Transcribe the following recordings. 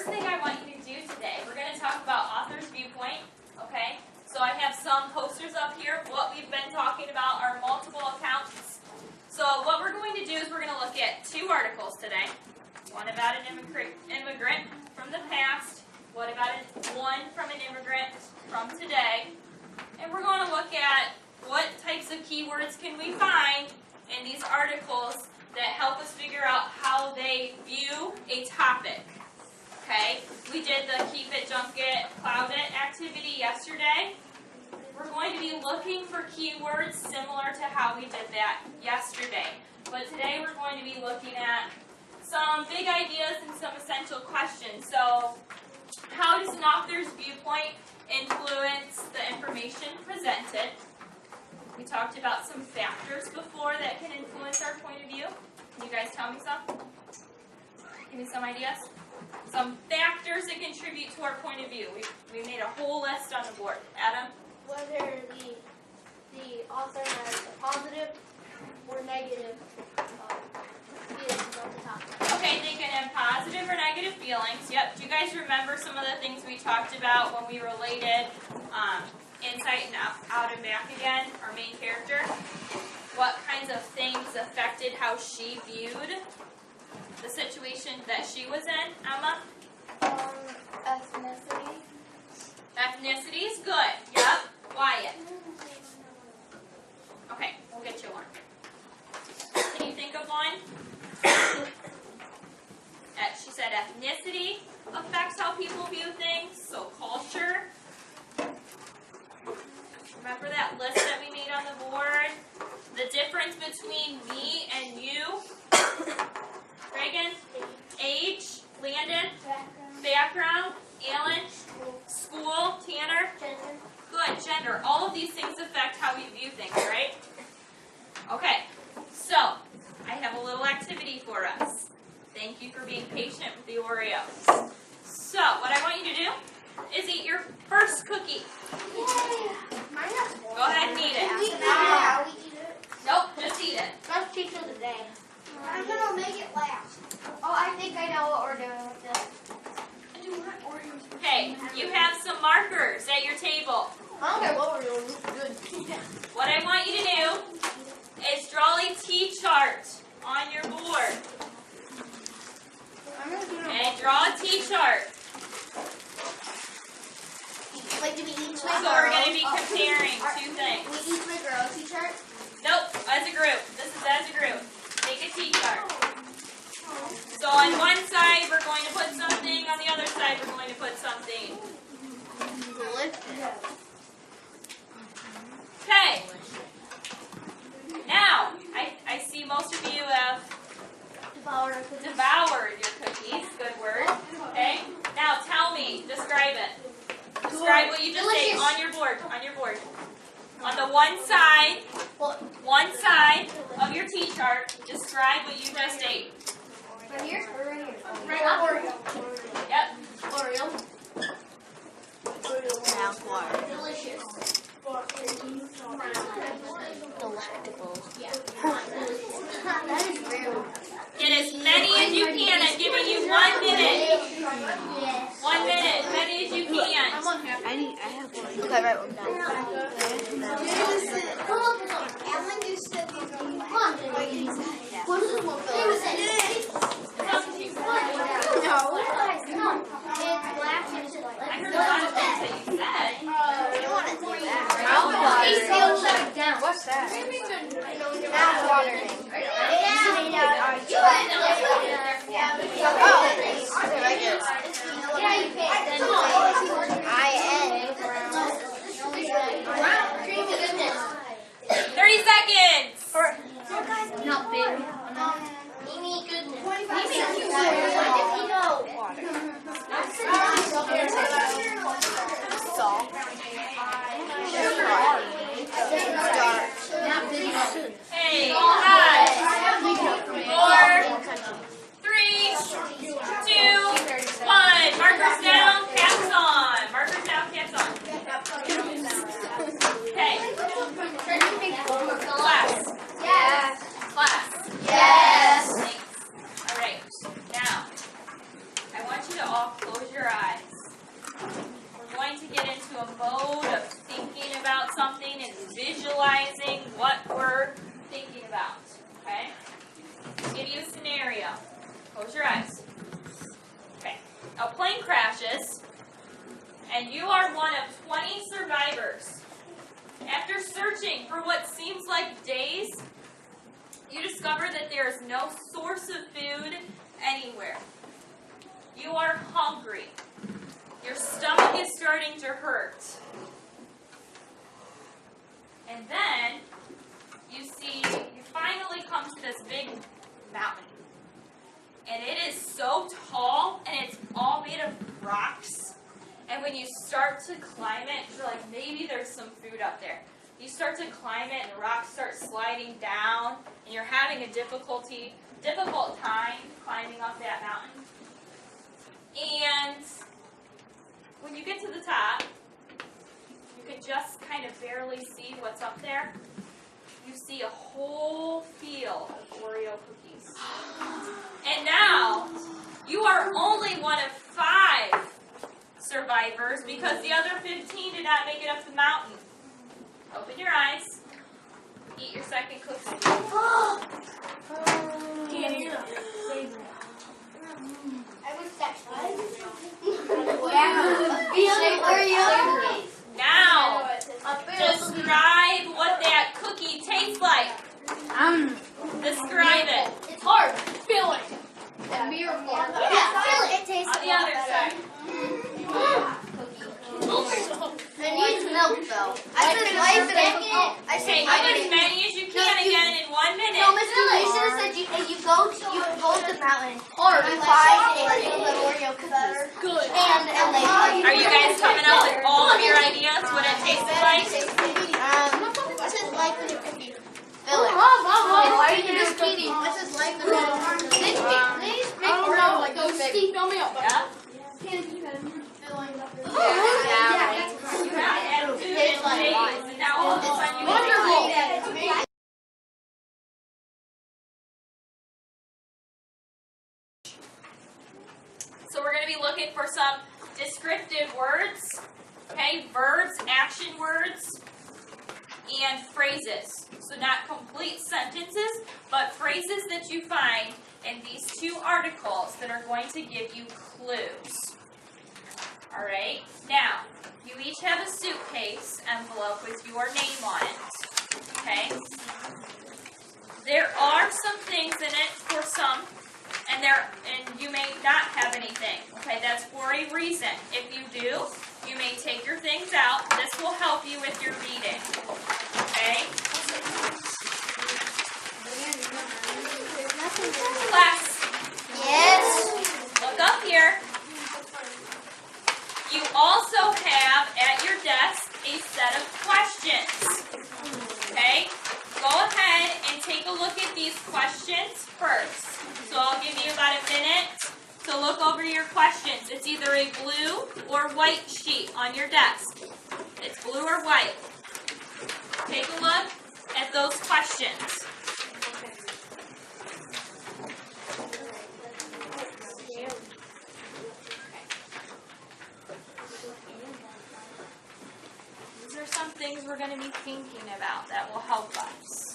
thing I want you to do today, we're going to talk about author's viewpoint, okay? So I have some posters up here. What we've been talking about are multiple accounts. So what we're going to do is we're going to look at two articles today. One about an immigrant from the past. What about one from an immigrant from today? And we're going to look at what types of keywords can we find in these articles that help us figure out how they view a topic. Okay, we did the Keep It, Junk It, Cloud It activity yesterday. We're going to be looking for keywords similar to how we did that yesterday. But today we're going to be looking at some big ideas and some essential questions. So, how does an author's viewpoint influence the information presented? We talked about some factors before that can influence our point of view. Can you guys tell me some? Give me some ideas. Some factors that contribute to our point of view. We made a whole list on the board. Adam? Whether the author has a positive or negative feelings about the topic. Okay, they can have positive or negative feelings. Yep. Do you guys remember some of the things we talked about when we related Insight and Out and Back Again, our main character? What kinds of things affected how she viewed the situation that she was in, Emma? Ethnicity. Ethnicity is good. Yep. Wyatt? Okay, we'll get you one. Can you think of one? She said ethnicity affects how people view things, so culture. Remember that list that we made on the board? The difference between me and you? Reagan? Age? Landon? Background? Alan? School? Tanner? Gender. Good, gender. All of these things affect how we view things, right? Okay, so I have a little activity for us. Thank you for being patient with the Oreos. So, what I want you to do is eat your first cookie. Yay! Mine has one. Go ahead and eat it. Can we eat it? Nope, just eat it. Best teacher of the day. I'm gonna make it last. Oh, I think I know what we're doing with this. I do want Oreos. Okay, you have some markers at your table. I don't care what we're doing. This is good. What I want you to do is draw a T-chart on your board. I'm gonna do it. Okay, draw a T-chart. Like, do we each So we're going to be comparing two things. We each make our own T-shirt? Nope, as a group. This is as a group. Make a T-chart. So on one side, we're going to put something. On the other side, we're going to put something. Okay. Now, I see most of you have devoured your cookies. Good word. Okay. Now tell me. Describe it. Describe what you just ate on your board. On your board. On the one side of your T-chart, describe what you just ate. Right here? Right up. Oreo. Yep. Oreo. Delicious. Delectable. Yeah. That is real. Get as many as you can. I'm giving you 1 minute. Yes. 1 minute. As many as you can. I have one. Okay, write one down. Alan used to come on. What is this one? No. It's black and white. I heard a lot of things that you said. You want to do that? He's still shut down. What's that? Not watering. Creamy goodness. 30 seconds. Not big. Creamy goodness. Salt. Hey, 5, 4, 3, 2, 1. Markers down. Caps discover that there is no source of food anywhere. You are hungry. Your stomach is starting to hurt. And then you finally come to this big mountain. And it is so tall, and it's all made of rocks. And when you start to climb it, you're like, maybe there's some food up there. You start to climb it, and the rocks start sliding down, and you're having a difficult time climbing up that mountain. And when you get to the top, you can just kind of barely see what's up there. You see a whole field of Oreo cookies. And now, you are only one of 5 survivors because the other 15 did not make it up the mountain. Open your eyes. Eat your second cookie. Now, describe what that cookie tastes like. Describe it. It's hard. Filling. A miracle. It tastes On the other side. It needs milk though. Okay, eat as many as you can again in 1 minute. No, Miss Alicia said you go to the mountain. Or you find the Oreo cookies. Good. And they Are you guys coming up with all of your ideas what it tastes like? What's it like when you cookie? Fill it. Why are you just eating? What's it like when Yeah? You have to add food and days, and now all of a sudden you get to eat it. So we're going to be looking for some descriptive words, okay, verbs, action words, and phrases. So not complete sentences, but phrases that you find in these 2 articles that are going to give you clues. All right, now, you each have a suitcase envelope with your name on it, okay? There are some things in it for some, and you may not have anything, okay? That's for a reason. If you do, you may take your things out. This will help you with your reading, okay? Class, Yes. look up here. You also have at your desk a set of questions, okay? Go ahead and take a look at these questions first. So I'll give you about a minute to look over your questions. It's either a blue or white sheet on your desk. It's blue or white. Take a look at those questions. These are some things we're going to be thinking about that will help us.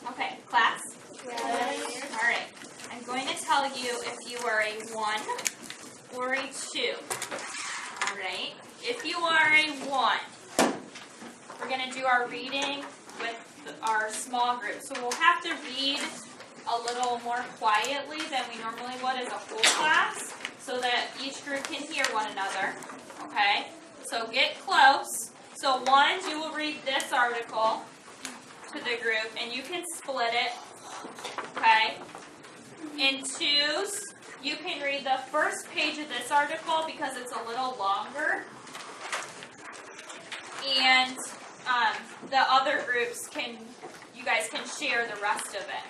Okay, class? Yes. All right. I'm going to tell you if you are a 1 or a 2. All right. If you are a 1, we're going to do our reading with our small group. So we'll have to read a little more quietly than we normally would as a whole class so that each group can hear one another. Okay? So get close. So 1s, you will read this article to the group, and you can split it, okay? In 2s, you can read the first page of this article because it's a little longer, and the other groups you guys can share the rest of it,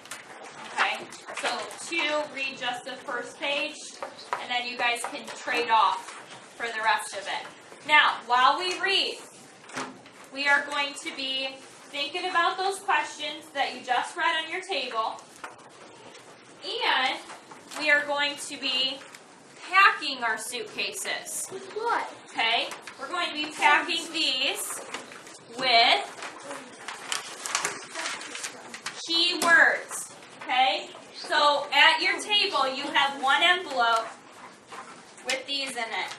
okay? So 2, read just the first page, and then you guys can trade off for the rest of it. Now, while we read, we are going to be thinking about those questions that you just read on your table. And we are going to be packing our suitcases. With what? Okay? We're going to be packing these with keywords. Okay? So at your table, you have one envelope with these in it.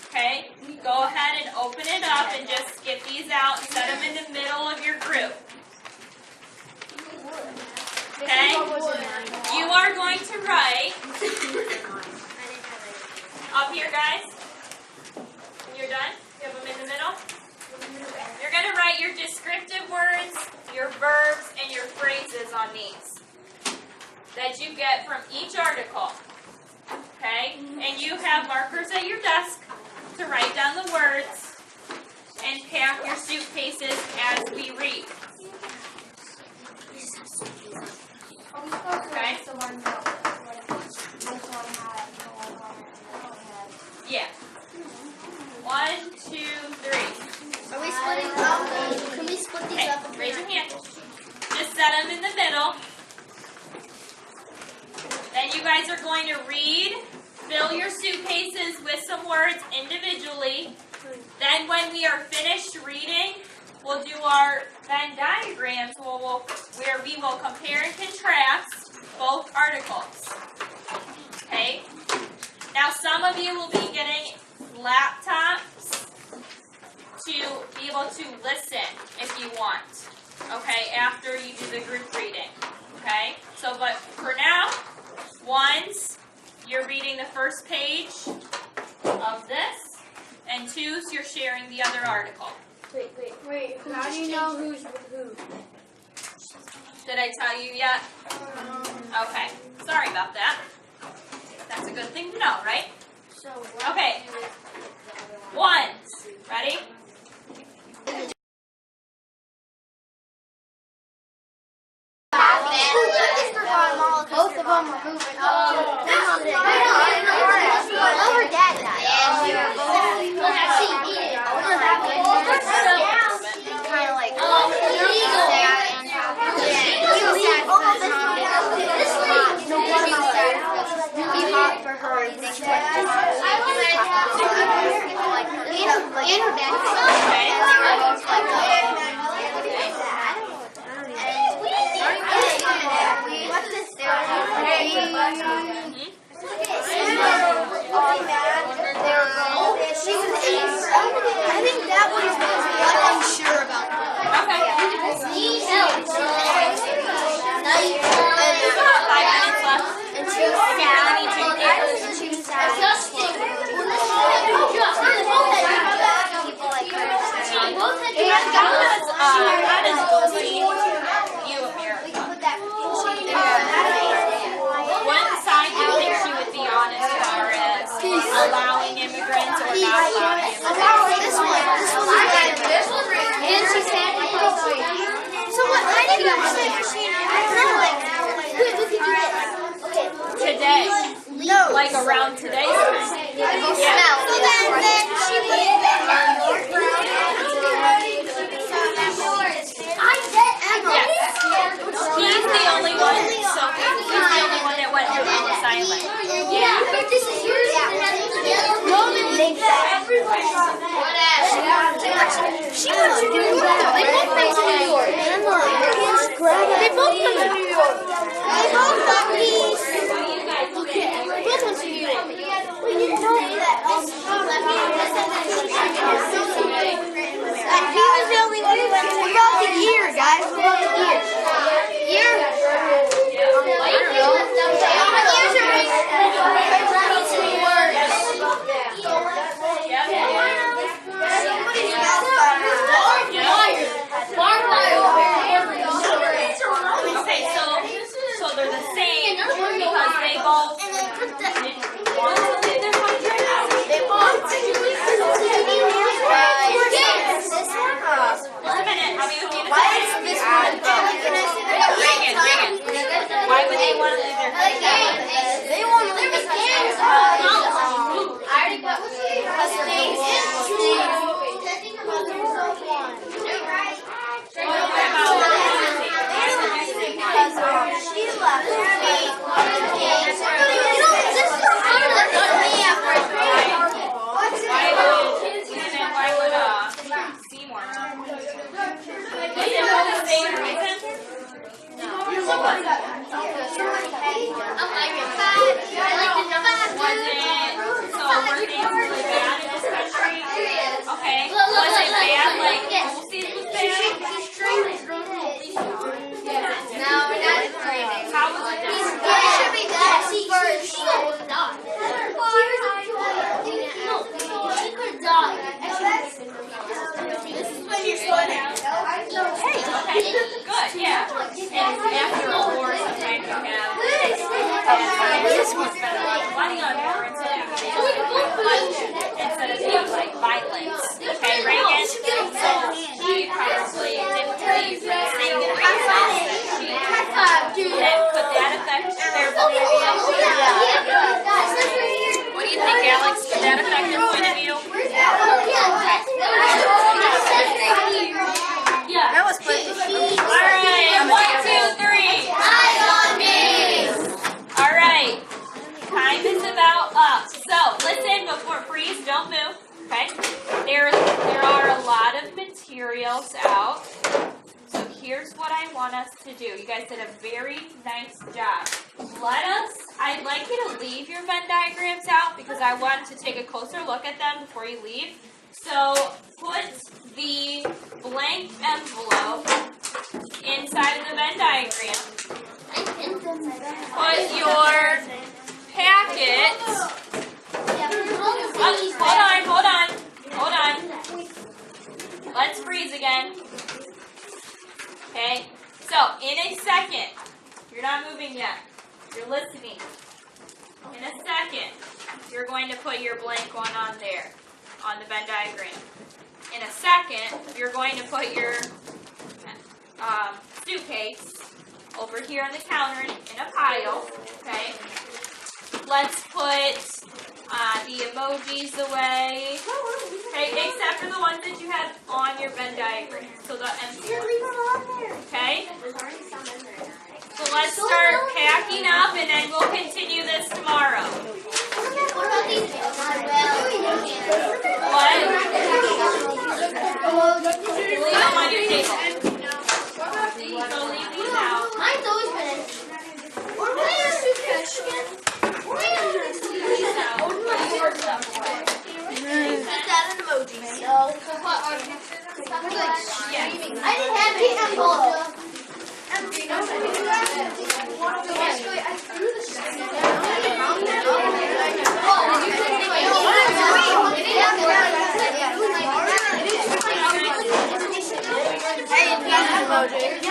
Okay? Go ahead and open it up and just get these out and set them in the middle of your group. Okay? You are going to write up here, guys. When you're done, you have them in the middle. You're going to write your descriptive words, your verbs, and your phrases on these that you get from each article. Okay? And you have markers at your desk to write down the words and pack your suitcases as we read. Okay? Yeah. 1, 2, 3. Are we splitting up? Can we split these Okay, up? raise your hand. Just set them in the middle. Then you guys are going to read, fill your suitcases with some words individually. Then when we are finished reading, we'll do our Venn diagrams where we will compare and contrast both articles. Okay? Now some of you will be getting laptops to be able to listen if you want. Okay? After you do the group reading. Okay? So, but for now, ones, you're reading the first page of this, and twos, you're sharing the other article. Wait. How do you know who's who? Did I tell you yet? Okay. Sorry about that. That's a good thing to know, right? So Okay. Ones. Ready? Both of them are moving up. Her dad died. Kind of like be hot for her. And her dad I think that one's unsure about that. Okay. Okay. 5 minutes left. And If you really need to. How does bullying view America? What side do you think she would be on as far as allowing immigrants or not allowing immigrants? This one. And she said, so what? I didn't understand what she Today. No. Like around today's time. Yeah. Yeah. So then she put it Yes. He's the only one, so he's the only one that went through Ellis Island. Yeah. But this is yours. Roman thinks that. She wants to do that. They both went to New York. They both went to New York. They both got these. They both went to New York. We didn't know that. Yeah. And after a war, sometimes you have this one spend a lot of money on war instead of being like violence. Okay, Reagan. So she probably didn't believe in the same reasons that she did. Could that affect their point of view? What do you think, Alex? Could that affect their point of view? Yeah. That was pretty. Alright, 1, 2, 3. Alright. Time is about up. So listen before freeze, don't move. Okay? There are a lot of materials out. So here's what I want us to do. You guys did a very nice job. I'd like you to leave your Venn diagrams out because I want to take a closer look at them before you leave. So put the blank envelope inside of the Venn diagram. Put your packet. Hold on. Let's freeze again. Okay. So in a second, you're not moving yet. You're listening. In a second, you're going to put your blank one on there, on the Venn diagram. In a second, you're going to put your suitcase over here on the counter in a pile, okay? Let's put the emojis away, okay, except for the ones that you had on your Venn diagram, so the empty ones, okay? So let's start packing up and then we'll continue this tomorrow. What? Leave them on your table. So leave these out. Mine's always been Leave these out. Put that in emojis. No. Yes. I didn't have the envelope. Hey, emoji.